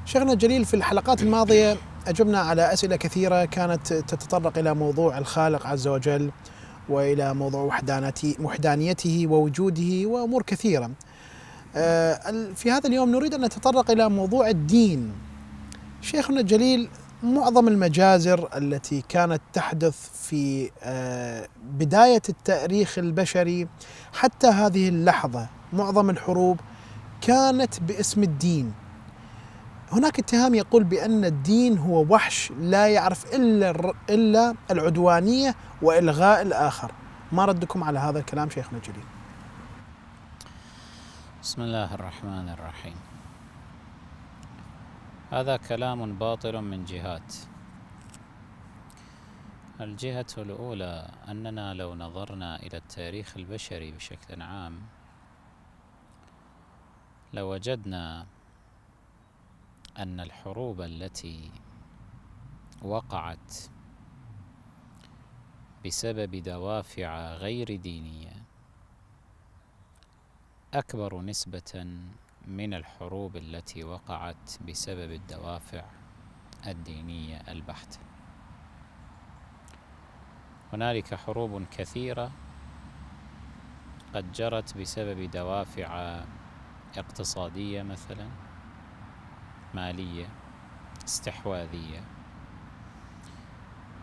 شيخنا الجليل، في الحلقات الماضية أجبنا على أسئلة كثيرة كانت تتطرق إلى موضوع الخالق عز وجل وإلى موضوع وحدانيته ووجوده وأمور كثيرة. في هذا اليوم نريد أن نتطرق إلى موضوع الدين. شيخنا الجليل، معظم المجازر التي كانت تحدث في بداية التاريخ البشري حتى هذه اللحظة، معظم الحروب كانت باسم الدين. هناك اتهام يقول بأن الدين هو وحش لا يعرف إلا العدوانية وإلغاء الآخر. ما ردكم على هذا الكلام شيخنا الجليل؟ بسم الله الرحمن الرحيم. هذا كلام باطل من جهات. الجهة الأولى أننا لو نظرنا إلى التاريخ البشري بشكل عام لوجدنا أن الحروب التي وقعت بسبب دوافع غير دينية أكبر نسبة من الحروب التي وقعت بسبب الدوافع الدينية البحتة. هنالك حروب كثيرة قد جرت بسبب دوافع اقتصادية مثلا، مالية، استحواذية،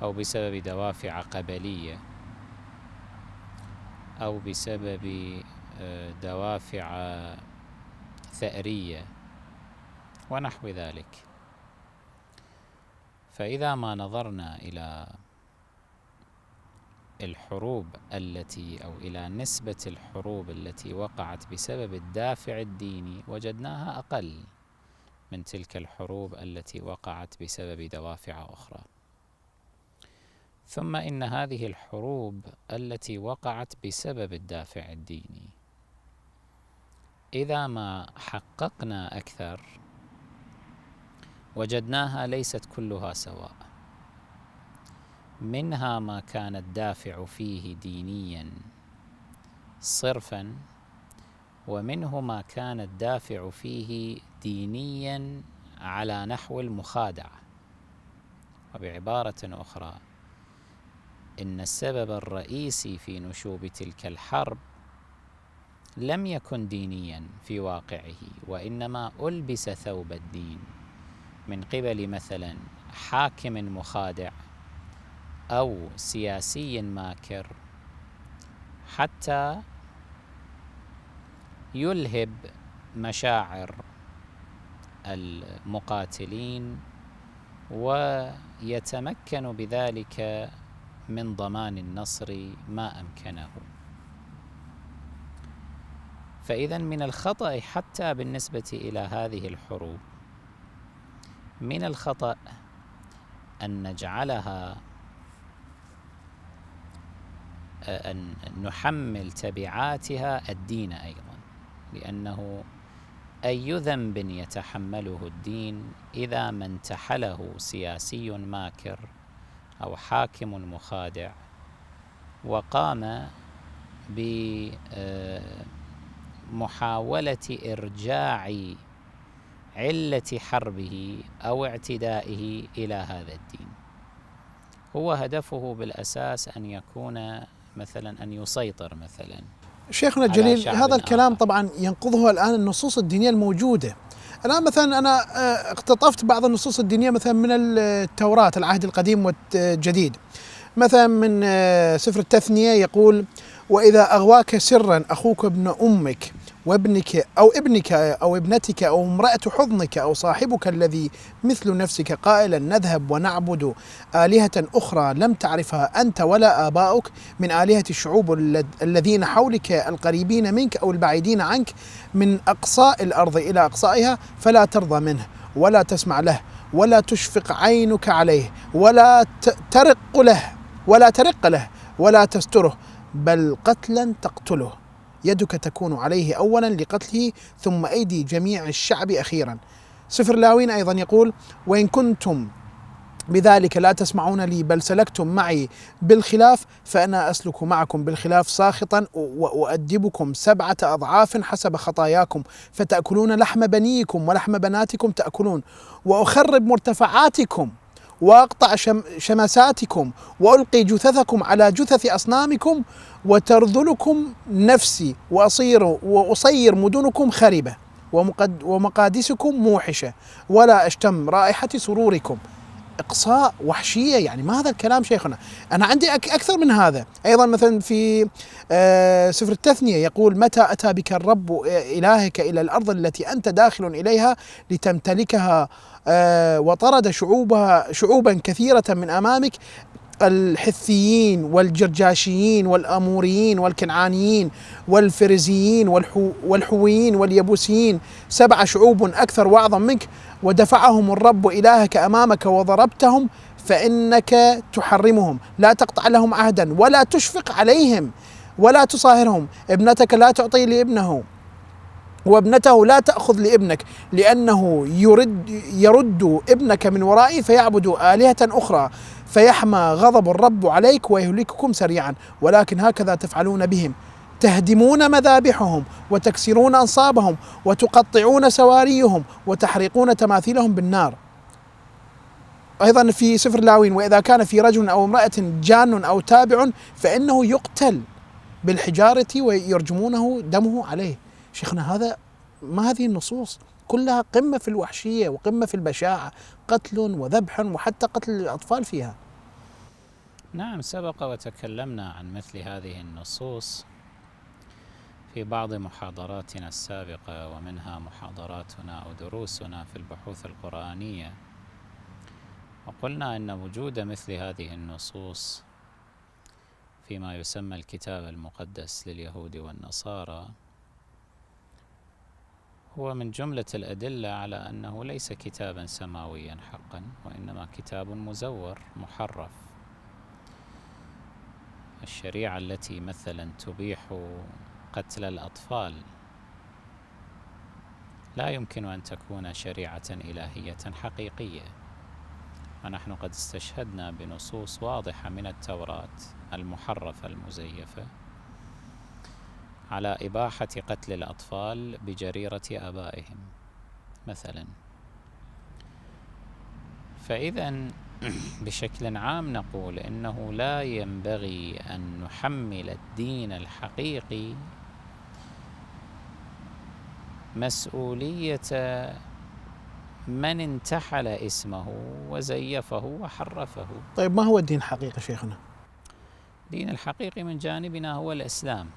أو بسبب دوافع قبلية، أو بسبب دوافع ثأرية ونحو ذلك. فإذا ما نظرنا إلى الحروب أو إلى نسبة الحروب التي وقعت بسبب الدافع الديني وجدناها أقل من تلك الحروب التي وقعت بسبب دوافع أخرى. ثم إن هذه الحروب التي وقعت بسبب الدافع الديني إذا ما حققنا أكثر وجدناها ليست كلها سواء. منها ما كان الدافع فيه دينيا صرفا، ومنه ما كان الدافع فيه دينيا على نحو المخادعة. وبعبارة أخرى، إن السبب الرئيسي في نشوب تلك الحرب لم يكن دينيا في واقعه، وإنما ألبس ثوب الدين من قبل مثلا حاكم مخادع أو سياسي ماكر حتى يلهب مشاعر المقاتلين ويتمكن بذلك من ضمان النصر ما أمكنه. فإذا من الخطأ حتى بالنسبة إلى هذه الحروب، من الخطأ أن نجعلها أن نحمل تبعاتها الدين أيضا، لأنه أي ذنب يتحمله الدين إذا ما انتحله سياسي ماكر أو حاكم مخادع وقام بمحاولة إرجاع علة حربه أو اعتدائه إلى هذا الدين. هو هدفه بالأساس أن يكون مثلا أن يسيطر مثلا. شيخنا الجليل، هذا الكلام طبعا ينقضه الآن النصوص الدينية الموجودة. الآن مثلا أنا اقتطفت بعض النصوص الدينية مثلا من التوراة، العهد القديم والجديد. مثلا من سفر التثنية يقول: وإذا أغواك سرا أخوك ابن أمك وابنك أو ابنتك أو امرأة حضنك أو صاحبك الذي مثل نفسك قائلا نذهب ونعبد آلهة أخرى لم تعرفها أنت ولا آباؤك من آلهة الشعوب الذين حولك القريبين منك أو البعيدين عنك من أقصاء الأرض إلى أقصائها، فلا ترضى منه ولا تسمع له ولا تشفق عينك عليه ولا ترق له ولا تستره، بل قتلا تقتله، يدك تكون عليه أولا لقتله ثم أيدي جميع الشعب أخيرا. سفر لاوين أيضا يقول: وإن كنتم بذلك لا تسمعون لي بل سلكتم معي بالخلاف فأنا أسلك معكم بالخلاف ساخطا وأؤدبكم 7 أضعاف حسب خطاياكم فتأكلون لحم بنيكم ولحم بناتكم تأكلون وأخرب مرتفعاتكم وأقطع شمساتكم وألقي جثثكم على جثث أصنامكم وترذلكم نفسي وأصير مدنكم خربة ومقادسكم موحشة ولا أشتم رائحة سروركم. إقصاء، وحشية، يعني ما هذا الكلام شيخنا؟ أنا عندي أكثر من هذا. أيضا مثلا في سفر التثنية يقول متى أتى بك الرب إلهك إلى الأرض التي أنت داخل إليها لتمتلكها وطرد شعوبا كثيرة من أمامك الحثيين والجرجاشيين والأموريين والكنعانيين والفريزيين والحويين واليبوسيين 7 شعوب أكثر وأعظم منك ودفعهم الرب إلهك أمامك وضربتهم فإنك تحرمهم لا تقطع لهم عهدا ولا تشفق عليهم ولا تصاهرهم. ابنتك لا تعطي لابنه وابنته لا تأخذ لابنك لأنه يرد ابنك من ورائي فيعبد آلهة أخرى فيحمى غضب الرب عليك ويهلككم سريعا ولكن هكذا تفعلون بهم تهدمون مذابحهم وتكسرون أنصابهم وتقطعون سواريهم وتحرقون تماثيلهم بالنار. أيضا في سفر لاوين وإذا كان في رجل أو امرأة جان أو تابع فإنه يقتل بالحجارة ويرجمونه دمه عليه. شيخنا هذا ما هذه النصوص كلها قمة في الوحشية وقمة في البشاعة، قتل وذبح وحتى قتل الأطفال فيها. نعم، سبق وتكلمنا عن مثل هذه النصوص في بعض محاضراتنا السابقة ومنها محاضراتنا أو دروسنا في البحوث القرآنية، وقلنا أن وجود مثل هذه النصوص فيما يسمى الكتاب المقدس لليهود والنصارى هو من جملة الأدلة على أنه ليس كتابا سماويا حقا وإنما كتاب مزور محرف. الشريعة التي مثلا تبيح قتل الأطفال لا يمكن أن تكون شريعة إلهية حقيقية، ونحن قد استشهدنا بنصوص واضحة من التوراة المحرفة المزيفة على إباحة قتل الأطفال بجريرة آبائهم مثلا. فإذا بشكل عام نقول إنه لا ينبغي أن نحمل الدين الحقيقي مسؤولية من انتحل اسمه وزيفه وحرفه. طيب ما هو الدين الحقيقي شيخنا؟ الدين الحقيقي من جانبنا هو الإسلام.